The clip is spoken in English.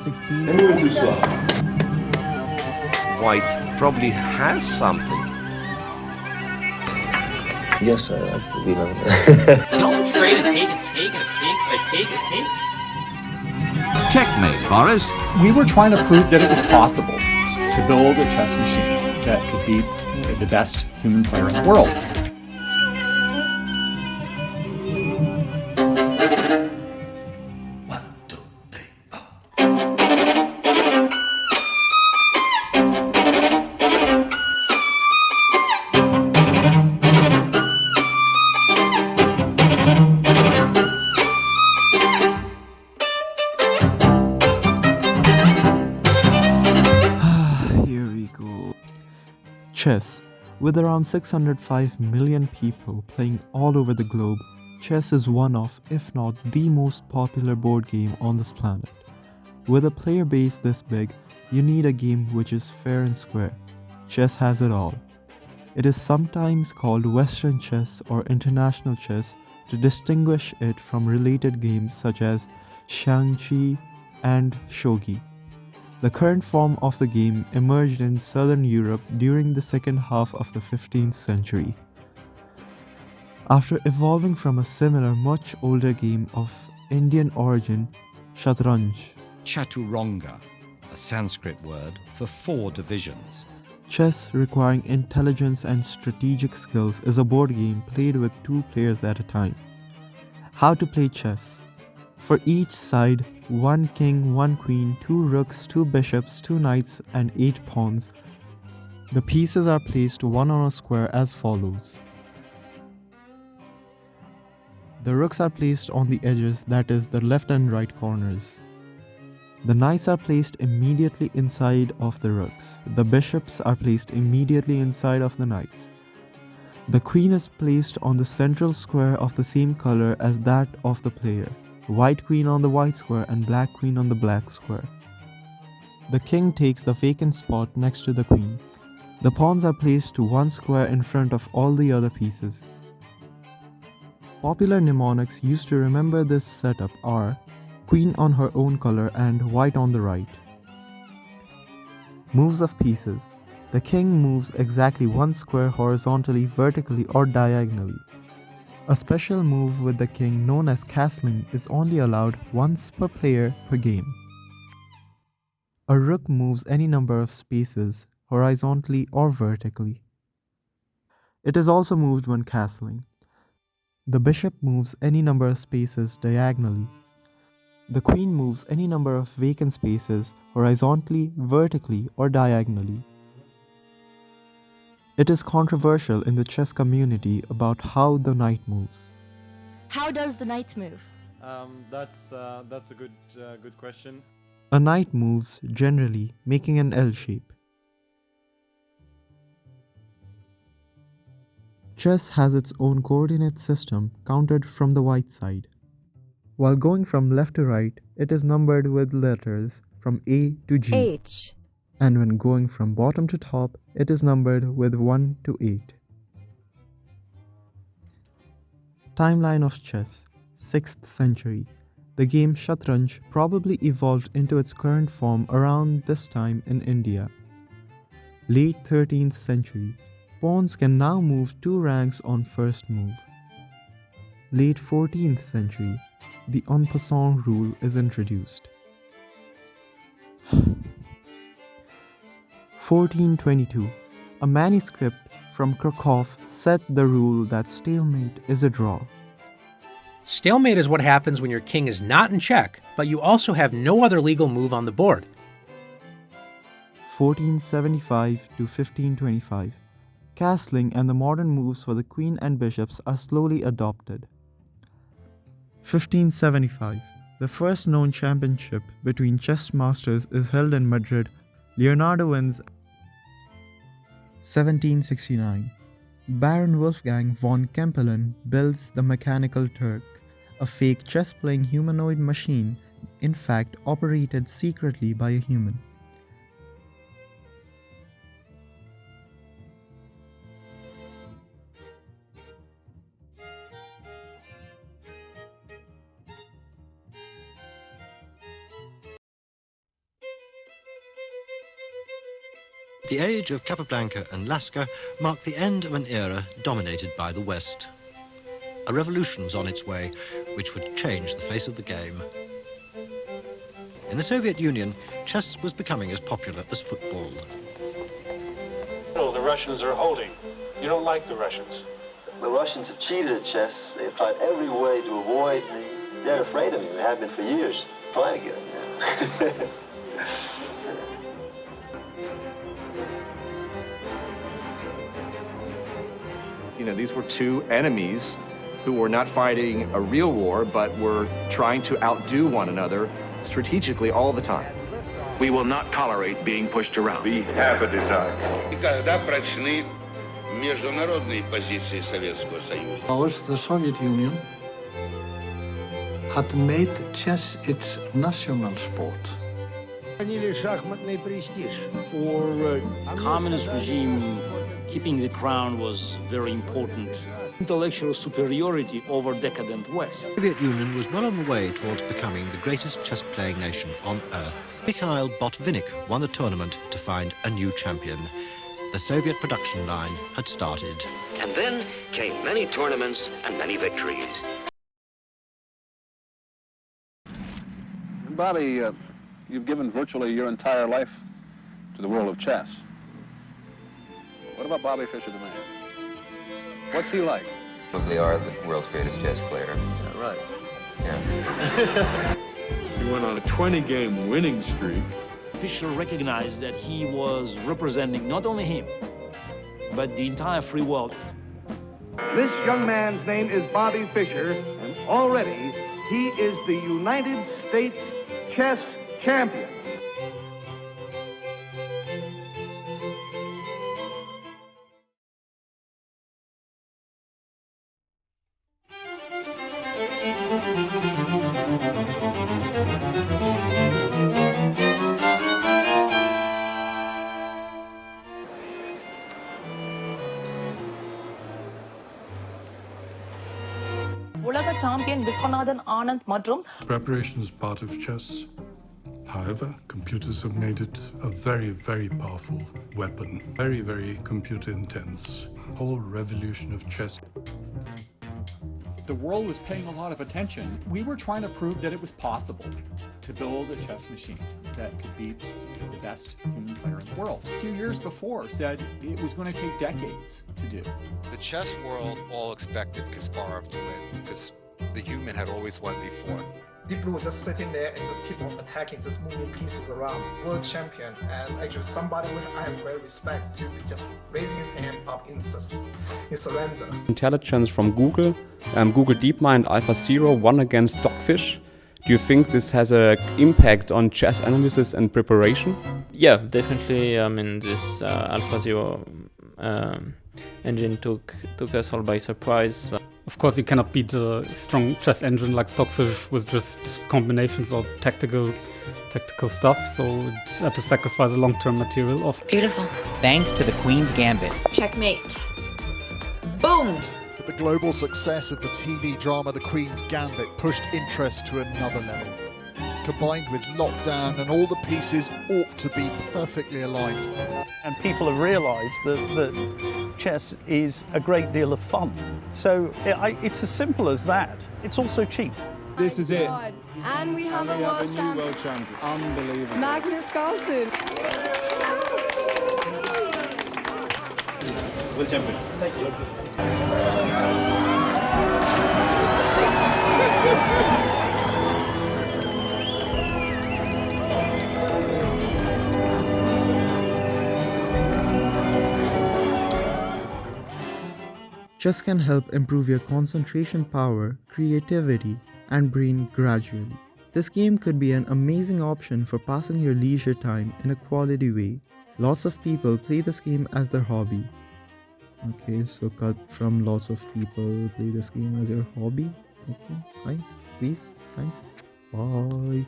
16. Où tu sois. White probably has something. Yes, I like to be like You can also trade a take and take and a cake, so I take a cake. Checkmate, Boris. We were trying to prove that it was possible to build a chess machine that could beat the best human player in the world. Here we go. Chess. With around 605 million people playing all over the globe, chess is one of, if not the most popular board game on this planet. With a player base this big, you need a game which is fair and square. Chess has it all. It is sometimes called Western chess or international chess to distinguish it from related games such as Xiangqi and Shogi. The current form of the game emerged in southern Europe during the second half of the 15th century. After evolving from a similar, much older game of Indian origin, Shatranj. Chaturanga, a Sanskrit word for 4 divisions. Chess, requiring intelligence and strategic skills, is a board game played with 2 players at a time. How to play chess. For each side, 1 king, 1 queen, 2 rooks, 2 bishops, 2 knights, and 8 pawns. The pieces are placed one on a square as follows. The rooks are placed on the edges, that is, the left and right corners. The knights are placed immediately inside of the rooks. The bishops are placed immediately inside of the knights. The queen is placed on the central square of the same color as that of the player. White queen on the white square and black queen on the black square. The king takes the vacant spot next to the queen. The pawns are placed to one square in front of all the other pieces. Popular mnemonics used to remember this setup are queen on her own color and white on the right. Moves of pieces. The king moves exactly one square horizontally, vertically, or diagonally. A special move with the king known as castling is only allowed once per player per game. A rook moves any number of spaces, horizontally or vertically. It is also moved when castling. The bishop moves any number of spaces diagonally. The queen moves any number of vacant spaces, horizontally, vertically, or diagonally. It is controversial in the chess community about how the knight moves. How does the knight move? That's a good question. A knight moves, generally, making an L shape. Chess has its own coordinate system counted from the white side. While going from left to right, it is numbered with letters from A to G. H. And when going from bottom to top, it is numbered with 1 to 8. Timeline of chess, 6th century. The game Shatranj probably evolved into its current form around this time in India. Late 13th century. Pawns can now move 2 ranks on first move. Late 14th century. The en passant rule is introduced. 1422. A manuscript from Krakow set the rule that stalemate is a draw. Stalemate is what happens when your king is not in check, but you also have no other legal move on the board. 1475 to 1525. Castling and the modern moves for the queen and bishops are slowly adopted. 1575. The first known championship between chess masters is held in Madrid. Leonardo wins. 1769. Baron Wolfgang von Kempelen builds the Mechanical Turk, a fake chess-playing humanoid machine, in fact operated secretly by a human. The age of Capablanca and Lasca marked the end of an era dominated by the West. A revolution was on its way, which would change the face of the game. In the Soviet Union, chess was becoming as popular as football. The Russians are holding. You don't like the Russians? The Russians have cheated at chess. They've tried every way to avoid me. They're afraid of me. They have been for years. Trying to get it. You know, these were two enemies who were not fighting a real war, but were trying to outdo one another strategically all the time. We will not tolerate being pushed around. We have a design. The Soviet Union had made chess its national sport. For communist regime, keeping the crown was very important. Intellectual superiority over decadent West. The Soviet Union was well on the way towards becoming the greatest chess-playing nation on Earth. Mikhail Botvinnik won the tournament to find a new champion. The Soviet production line had started. And then came many tournaments and many victories. Bobby, you've given virtually your entire life to the world of chess. What about Bobby Fischer, the man? What's he like? They are the world's greatest chess player. Yeah, right. Yeah. He went on a 20-game winning streak. Fischer recognized that he was representing not only him, but the entire free world. This young man's name is Bobby Fischer, and already he is the United States chess champion. உலக champion Viswanathan Anand மற்றும் Preparation is part of chess. However, computers have made it a very, very powerful weapon. Very, very computer intense. Whole revolution of chess. The world was paying a lot of attention. We were trying to prove that it was possible to build a chess machine that could beat the best human player in the world. A few years before said it was going to take decades to do. The chess world all expected Kasparov to win because the human had always won before. Deep Blue just sitting there and just keep on attacking, just moving pieces around. World champion, and actually somebody I have great respect to be just raising his hand up in surrender. Intelligence from Google, Google DeepMind AlphaZero won against Stockfish. Do you think this has an impact on chess analysis and preparation? Yeah, definitely. I mean, this AlphaZero engine took us all by surprise. Of course, you cannot beat a strong chess engine like Stockfish with just combinations or tactical stuff, so it had to sacrifice a long-term material of. Beautiful. Thanks to the Queen's Gambit. Checkmate. Boom! The global success of the TV drama The Queen's Gambit pushed interest to another level. Combined with lockdown and all the pieces ought to be perfectly aligned. And people have realised that chess is a great deal of fun. So it's as simple as that. It's also cheap. This is it. And we have a new world champion. Unbelievable. Magnus Carlsen. World champion. Thank you. Chess can help improve your concentration power, creativity, and brain gradually. This game could be an amazing option for passing your leisure time in a quality way. Lots of people play this game as their hobby. Okay, so cut from lots of people play this game as your hobby. Okay, fine, please, thanks, bye.